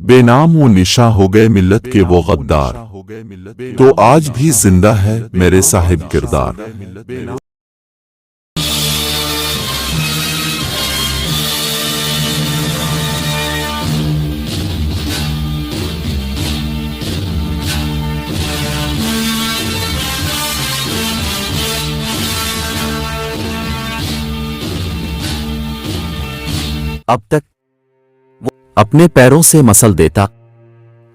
बेनाम वो निशा हो गए मिल्लत के वो गद्दार, तो आज भी जिंदा है मेरे साहिब किरदार। अब तक वो अपने पैरों से मसल देता,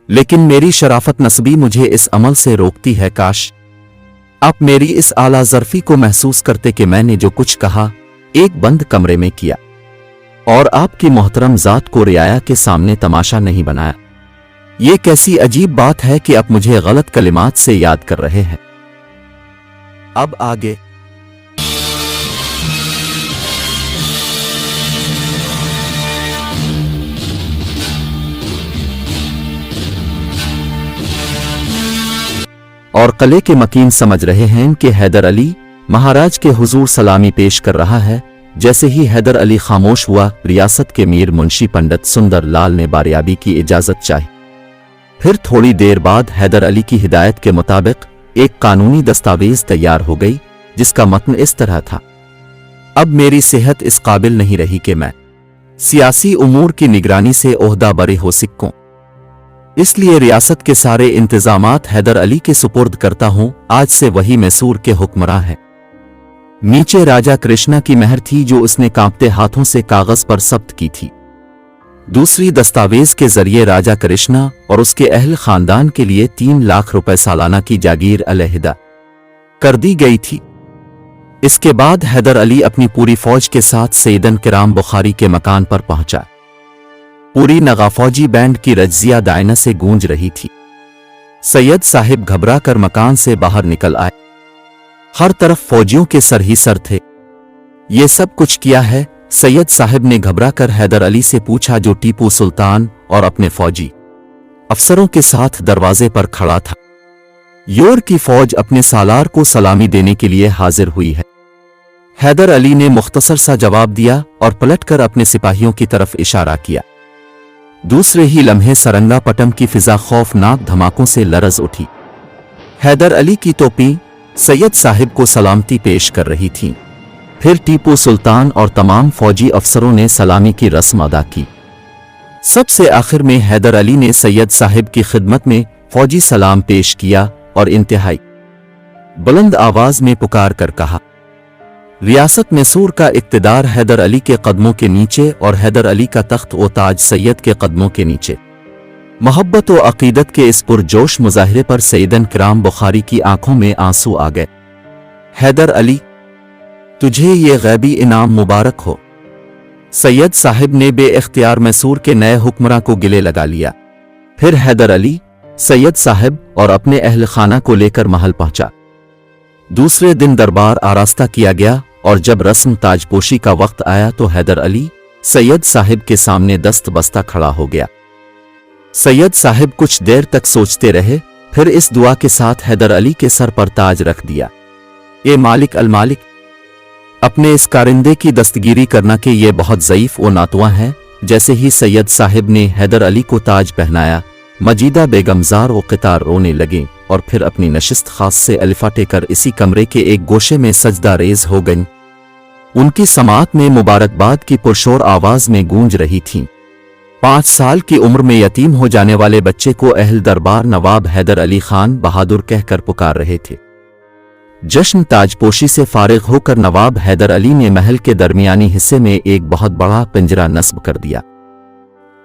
लेकिन मेरी शराफत नस्बी मुझे इस अमल से रोकती है। काश आप मेरी इस आला ज़र्फी को महसूस करते कि मैंने जो कुछ कहा एक बंद कमरे में किया और आपकी मोहतरम ज़ात को रियाया के सामने तमाशा नहीं बनाया। ये कैसी अजीब बात है कि आप मुझे गलत कलिमात से याद कर रहे हैं। अब आगे और कले के मकीन समझ रहे हैं कि हैदर अली महाराज के हुजूर सलामी पेश कर रहा है। जैसे ही हैदर अली खामोश हुआ, रियासत के मीर मुंशी पंडित सुंदर लाल ने बारियाबी की इजाजत चाही। फिर थोड़ी देर बाद हैदर अली की हिदायत के मुताबिक एक कानूनी दस्तावेज तैयार हो गई, जिसका मतन इस तरह था। अब मेरी सेहत इस काबिल नहीं रही कि मैं सियासी उमूर की निगरानी से ओहदा बरी हो सकूं, इसलिए रियासत के सारे इंतजामात हैदर अली के सुपुर्द करता हूं। आज से वही मैसूर के हुक्मरां हैं। नीचे राजा कृष्णा की मेहर थी जो उसने कांपते हाथों से कागज पर सब्त की थी। दूसरी दस्तावेज के जरिए राजा कृष्णा और उसके अहल खानदान के लिए 3 लाख रुपए सालाना की जागीर अलहदा कर दी गई थी। इसके बाद हैदर अली अपनी पूरी फौज के साथ सैयदन किराम बुखारी के मकान पर पहुंचा। पूरी नगाफौजी बैंड की रज्जिया दायना से गूंज रही थी। सैयद साहिब घबरा कर मकान से बाहर निकल आए। हर तरफ फौजियों के सर ही सर थे। ये सब कुछ किया है? सैयद साहिब ने घबरा कर हैदर अली से पूछा, जो टीपू सुल्तान और अपने फौजी अफसरों के साथ दरवाजे पर खड़ा था। योर की फौज अपने सालार को सलामी देने के लिए हाजिर हुई है। हैदर अली ने मुख्तसर सा जवाब दिया और पलटकर अपने सिपाहियों की तरफ इशारा किया। दूसरे ही लम्हे सरंगा पटम की फिजा खौफनाक धमाकों से लरज उठी। हैदर अली की टोपी सैयद साहिब को सलामती पेश कर रही थी। फिर टीपू सुल्तान और तमाम फौजी अफसरों ने सलामी की रस्म अदा की। सबसे आखिर में हैदर अली ने सैयद साहिब की खिदमत में फौजी सलाम पेश किया और इंतहाई बुलंद आवाज में पुकार कर कहा, रियासत मैसूर का इक्तिदार हैदर अली के कदमों के नीचे और हैदर अली का तख्त व ताज सैयद के कदमों के नीचे। मोहब्बत व अकीदत के इस पुरजोश मुजाहिरे पर सैयदन किराम बुखारी की आंखों में आंसू आ गए। हैदर अली, तुझे ये गैबी इनाम मुबारक हो। सैयद साहिब ने बेइख्तियार मैसूर के नए हुक्मरां को गिले लगा लिया। फिर हैदर अली, सैयद साहिब और अपने अहल खाना को लेकर महल पहुंचा। दूसरे दिन दरबार आरास्ता किया गया और जब रस्म ताजपोशी का वक्त आया तो हैदर अली सैयद साहिब के सामने दस्त बस्ता खड़ा हो गया। सैयद साहिब कुछ देर तक सोचते रहे, फिर इस दुआ के साथ हैदर अली के सर पर ताज रख दिया, ए मालिक अल मालिक, अपने इस कारिंदे की दस्तगीरी करना कि ये बहुत ज़ईफ व नातुआ है। जैसे ही सैयद साहिब ने हैदर अली को ताज पहनाया, मजीदा बेगमजार व क़ितार रोने लगे और फिर अपनी नशिस्त खास से अलिफाटे कर इसी कमरे के एक गोशे में सजदा रेज हो गईं। उनकी समात में मुबारकबाद की पुरशोर आवाज में गूंज रही थीं। 5 साल की उम्र में यतीम हो जाने वाले बच्चे को अहल दरबार नवाब हैदर अली खान बहादुर कहकर पुकार रहे थे। जश्न ताजपोशी से फारिग होकर नवाब हैदर अली ने महल के दरमियानी हिस्से में एक बहुत बड़ा पिंजरा नस्ब कर दिया।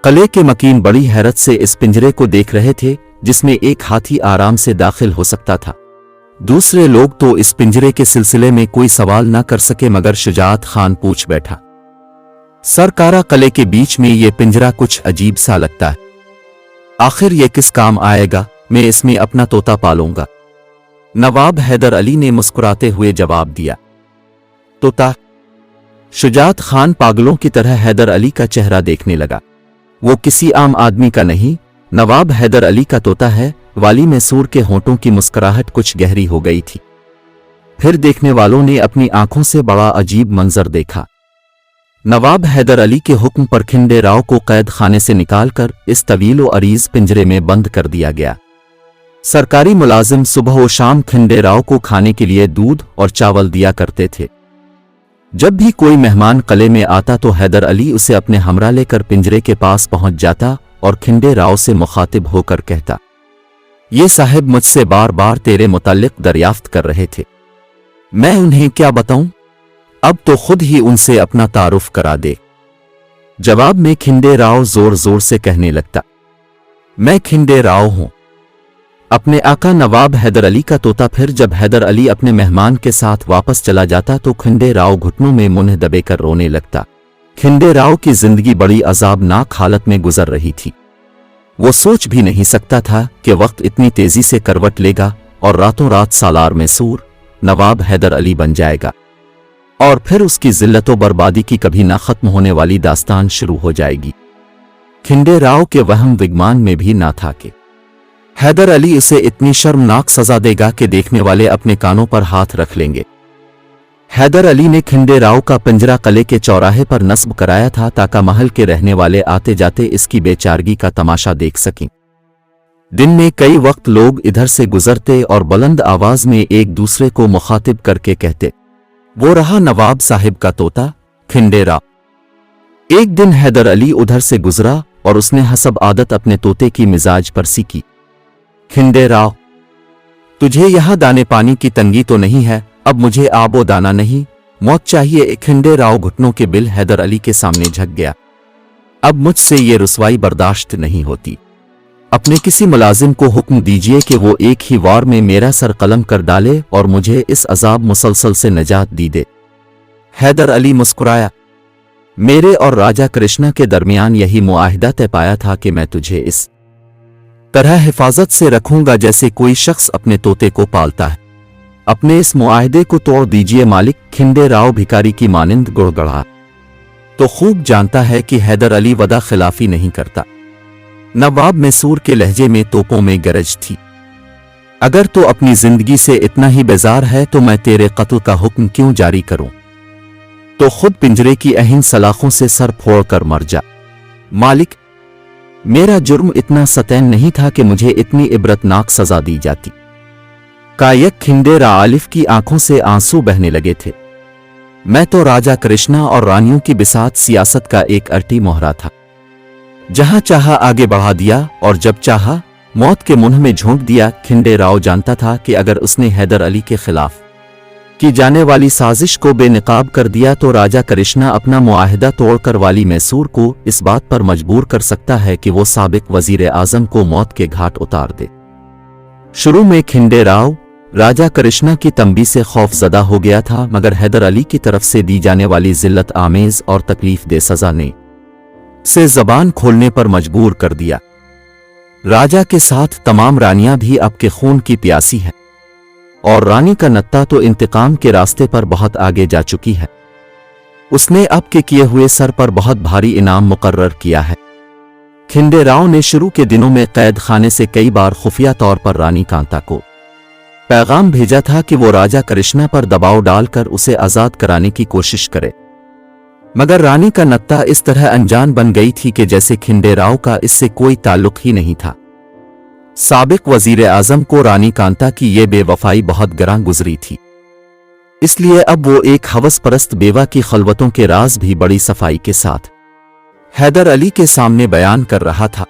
कले के मकीन बड़ी हैरत से इस पिंजरे को देख रहे थे, जिसमें एक हाथी आराम से दाखिल हो सकता था। दूसरे लोग तो इस पिंजरे के सिलसिले में कोई सवाल न कर सके, मगर शुजात खान पूछ बैठा, सरकारा कले के बीच में ये पिंजरा कुछ अजीब सा लगता है, आखिर ये किस काम आएगा? मैं इसमें अपना तोता पालूंगा। नवाब हैदर अली ने मुस्कुराते हुए जवाब दिया, तोता? शुजात खान पागलों की तरह हैदर अली का चेहरा देखने लगा। वो किसी आम आदमी का नहीं, नवाब हैदर अली का तोता है। वाली मैसूर के होंठों की मुस्कुराहट कुछ गहरी हो गई थी। फिर देखने वालों ने अपनी आंखों से बड़ा अजीब मंजर देखा। नवाब हैदर अली के हुक्म पर खिंडे राव को कैद खाने से निकालकर इस तवील व अरीज पिंजरे में बंद कर दिया गया। सरकारी मुलाजिम सुबह व शाम खिंडे राव को खाने के लिए दूध और चावल दिया करते थे। जब भी कोई मेहमान कले में आता तो हैदर अली उसे अपने हमरा लेकर पिंजरे के पास पहुंच जाता और खिंडे राव से मुखातिब होकर कहता, ये साहब मुझसे बार बार तेरे मुताल्लिक दरियाफ्त कर रहे थे, मैं उन्हें क्या बताऊं? अब तो खुद ही उनसे अपना तारुफ करा दे। जवाब में खिंडे राव जोर जोर से कहने लगता, मैं खिंडे राव हूं, अपने आका नवाब हैदर अली का तोता। फिर जब हैदर अली अपने मेहमान के साथ वापस चला जाता तो खिंडे राव घुटनों में मुंह दबेकर रोने लगता। खिंडे राव की जिंदगी बड़ी अजाबनाक हालत में गुजर रही थी। वो सोच भी नहीं सकता था कि वक्त इतनी तेजी से करवट लेगा और रातों रात सालार में सूर नवाब हैदर अली बन जाएगा और फिर उसकी जिल्लतों बर्बादी की कभी ना खत्म होने वाली दास्तान शुरू हो जाएगी। खिंडे राव के वहम विगमान में भी ना था कि हैदर अली उसे इतनी शर्मनाक सजा देगा कि देखने वाले अपने कानों पर हाथ रख लेंगे। हैदर अली ने खिंडे राव का पिंजरा कले के चौराहे पर नस्ब कराया था ताकि महल के रहने वाले आते जाते इसकी बेचारगी का तमाशा देख सकें। दिन में कई वक्त लोग इधर से गुजरते और बुलंद आवाज में एक दूसरे को मुखातिब करके कहते, वो रहा नवाब साहिब का तोता खिंडे राव। एक दिन हैदर अली उधर से गुजरा और उसने हसब आदत अपने तोते की मिजाज परसी की, खिंडे राव, तुझे यहां दाने पानी की तंगी तो नहीं है? अब मुझे आबो दाना नहीं, मौत चाहिए। खिंडे राव घुटनों के बिल हैदर अली के सामने झक गया। अब मुझसे ये रुसवाई बर्दाश्त नहीं होती। अपने किसी मुलाजिम को हुक्म दीजिए कि वो एक ही वार में मेरा सर कलम कर डाले और मुझे इस अजाब मुसलसल से निजात दी दे। हैदर अली मुस्कुराया, मेरे और राजा कृष्णा के दरमियान यही मुआहिदा तय पाया था कि मैं तुझे इस तरह हिफाजत से रखूंगा जैसे कोई शख्स अपने तोते को पालता है। अपने इस मुआहिदे को तोड़ दीजिए मालिक। खिंडे राव भिखारी की मानिंद गुड़गड़ा तो खूब जानता है कि हैदर अली वदा खिलाफी नहीं करता। नवाब मैसूर के लहजे में तोपों में गरज थी, अगर तो अपनी जिंदगी से इतना ही बेजार है तो मैं तेरे कत्ल का हुक्म क्यों जारी करूं? तो खुद पिंजरे की अहिन सलाखों से सर फोड़ कर मर जा। मालिक, मेरा जुर्म इतना सतैन नहीं था कि मुझे इतनी इबरतनाक सजा दी जाती। कायक खिंडे रा आलिफ की आंखों से आंसू बहने लगे थे। मैं तो राजा कृष्णा और रानियों की बिसात सियासत का एक अर्टी मोहरा था, जहां चाहा आगे बढ़ा दिया और जब चाहा मौत के मुंह में झोंक दिया। खिंडे राव जानता था कि अगर उसने हैदर अली के खिलाफ की जाने वाली साजिश को बेनकाब कर दिया तो राजा कृष्णा अपना मुआहिदा तोड़कर वाली मैसूर को इस बात पर मजबूर कर सकता है कि वो साबिक वजीर आजम को मौत के घाट उतार दे। शुरू में खिंडे राव राजा कृष्णा की तंबी से खौफजदा हो गया था, मगर हैदर अली की तरफ से दी जाने वाली जिल्लत आमेज और तकलीफ दे सजा ने से जबान खोलने पर मजबूर कर दिया। राजा के साथ तमाम रानियां भी अब के खून की प्यासी है और रानी का नत्ता तो इंतकाम के रास्ते पर बहुत आगे जा चुकी है। उसने अब के किए हुए सर पर बहुत भारी इनाम मुकर्रर किया है। खिंडे राव ने शुरू के दिनों में कैद खाने से कई बार खुफिया तौर पर रानी कांता को पैगाम भेजा था कि वो राजा कृष्णा पर दबाव डालकर उसे आजाद कराने की कोशिश करे, मगर रानी का नत्ता इस तरह अनजान बन गई थी कि जैसे खिंडे राव का इससे कोई ताल्लुक ही नहीं था। साबिक वजीर आजम को रानी कांता की ये बेवफाई बहुत गरां गुजरी थी, इसलिए अब वो एक हवस परस्त बेवा की खलवतों के राज भी बड़ी सफाई के साथ हैदर अली के सामने बयान कर रहा था।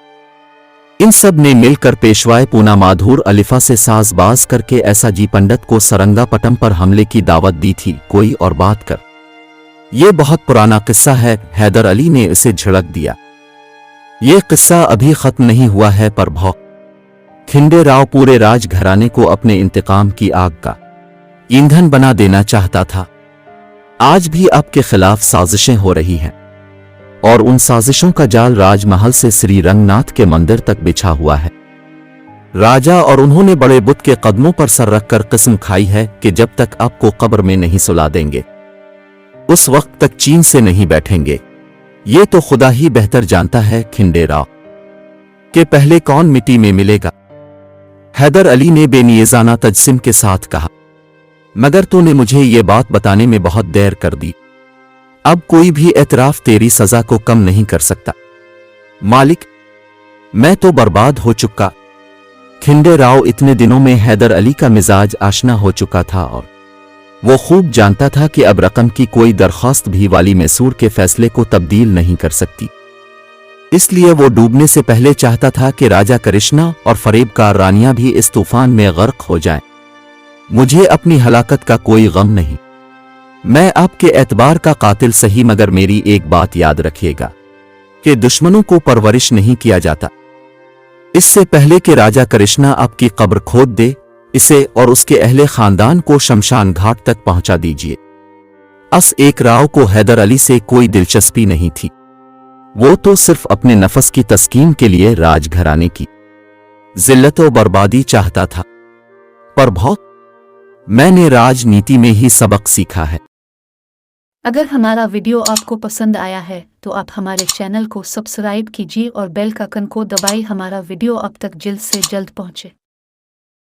इन सब ने मिलकर पेशवाए पूना माधुर अलिफा से साजबाज करके ऐसा जी पंडित को सरंगापटम पर हमले की दावत दी थी। कोई और बात कर, ये बहुत पुराना किस्सा है, हैदर अली ने इसे झिड़क दिया। ये किस्सा अभी खत्म नहीं हुआ है पर भौक खिंडे राव पूरे राजघराने को अपने इंतकाम की आग का ईंधन बना देना चाहता था। आज भी आपके खिलाफ साजिशें हो रही हैं और उन साजिशों का जाल राजमहल से श्री रंगनाथ के मंदिर तक बिछा हुआ है। राजा और उन्होंने बड़े बुत के कदमों पर सर रखकर कसम खाई है कि जब तक आपको कब्र में नहीं सुला देंगे उस वक्त तक चीन से नहीं बैठेंगे। ये तो खुदा ही बेहतर जानता है खिंडे राव के पहले कौन मिट्टी में मिलेगा। हैदर अली ने बेनियजाना तजसिम के साथ कहा, मगर तूने मुझे ये बात बताने में बहुत देर कर दी। अब कोई भी एतराफ तेरी सजा को कम नहीं कर सकता। मालिक, मैं तो बर्बाद हो चुका। खिंडे राव इतने दिनों में हैदर अली का मिजाज आशना हो चुका था और वो खूब जानता था कि अब रकम की कोई दरख्वास्त भी वाली मैसूर के फैसले को तब्दील नहीं कर सकती। इसलिए वो डूबने से पहले चाहता था कि राजा कृष्णा और फरेबकार रानियां भी इस तूफान में गर्क हो जाएं। मुझे अपनी हलाकत का कोई गम नहीं। मैं आपके एतबार का कातिल सही, मगर मेरी एक बात याद रखिएगा कि दुश्मनों को परवरिश नहीं किया जाता। इससे पहले कि राजा कृष्णा आपकी कब्र खोद दे, इसे और उसके अहले खानदान को शमशान घाट तक पहुंचा दीजिए। एक राव को हैदर अली से कोई दिलचस्पी नहीं थी। वो तो सिर्फ अपने नफस की तस्कीन के लिए राजघराने की जिल्लत और बर्बादी चाहता था। पर बहुत मैंने राजनीति में ही सबक सीखा है। अगर हमारा वीडियो आपको पसंद आया है तो आप हमारे चैनल को सब्सक्राइब कीजिए और बेल का आइकन को दबाइए। हमारा वीडियो आप तक जल्द से जल्द पहुंचे।